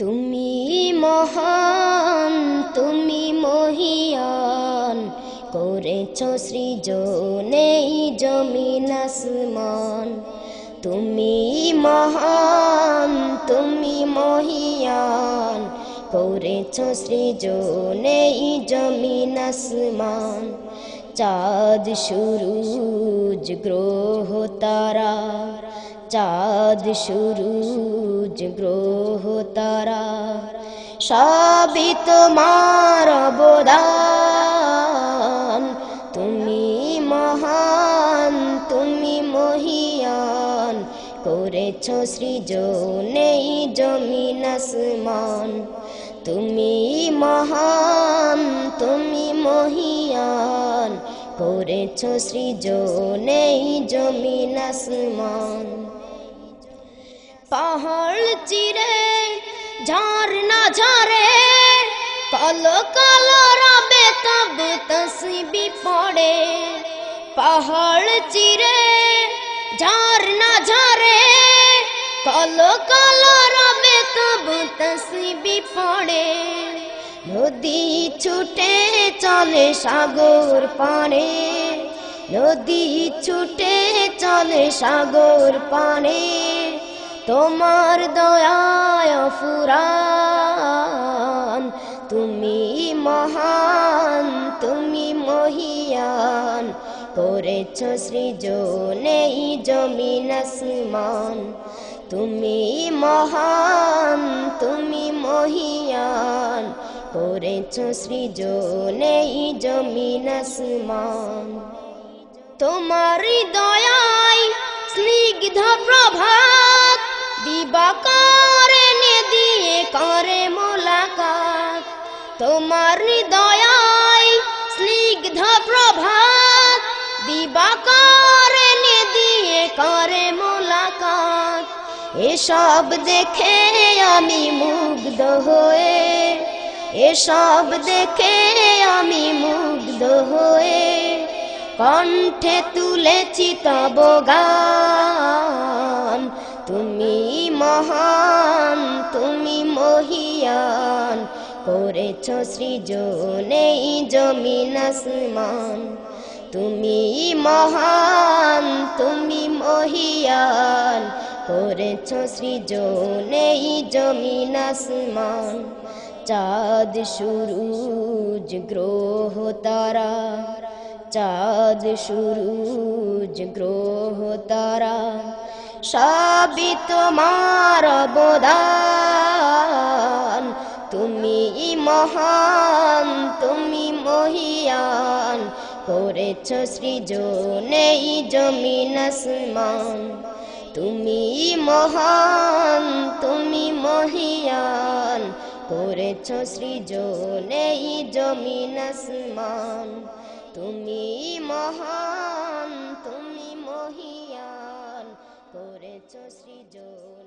তুমি মহান, তুমি মহিয়ান, করেছ সৃজন এই জমিন আসমান। তুমি মহান, তুমি মহিয়ান, করেছ সৃজন এই জমিন আসমান। চাঁদ সূরজ গ্রহ তারা, চাঁদ সূরজ গ্রহ তারা, সবই তোমার অবদান। তুমি মহান, তুমি মহিয়ান, করেছ সৃজন এই জমিন আসমান। তুমি মহান, তুমি মহিয়ান, করেছ সৃজন এই জমিন আসমান। পাহাড় চিরে ঝর্ণা ঝরে, কালো কালো রবে তব তসবি পড়ে। পাহাড় চিরে ঝর্ণা ঝরে, কালো কালো রবে তব তসবি পড়ে। নদী ছুটে চলে সাগর পানে, নদী ছুটে চলে সাগর পানে, তোমার দয়ায় ফুরান। তুমি মহান, তুমি মহিয়ান, করেছ সৃজন এই জমিন আসমান। তুমি মহান, তুমি মহিয়ান, করেছ সৃজন এই জমিন আসমান। তোমার দয়ায় স্নিগ্ধ প্রভাত, দিবাকারে দিয়ে করে মোলাকাত। তোমার দয়ায় স্নিগ্ধ প্রভাত, দিবাকারে দিয়ে করে মোলাকাত। এসব দেখে আমি মুগ্ধ হয়ে, এসব দেখে আমি মুগ্ধ হয়ে, কণ্ঠে তুলেছি তব গান। তুমি মহান, তুমি মহিয়ান, করেছ সৃজন এই জমিন আসমান। তুমি মহান, তুমি মহিয়ান, করেছ সৃজন এই জমিন আসমান। চাঁদ সূরজ গ্রহ তারা, চাঁদ সূরজ গ্রহ তারা, সবই তোমার অবদান। তুমি মহান, তুমি মহিয়ান, করেছ সৃজন এই জমিন আসমান। তুমি মহান, তুমি মহিয়ান, করেছ সৃজন এই জমিন আসমান। তুমি মহান, তুমি মহিয়ান, করেছ সৃজন।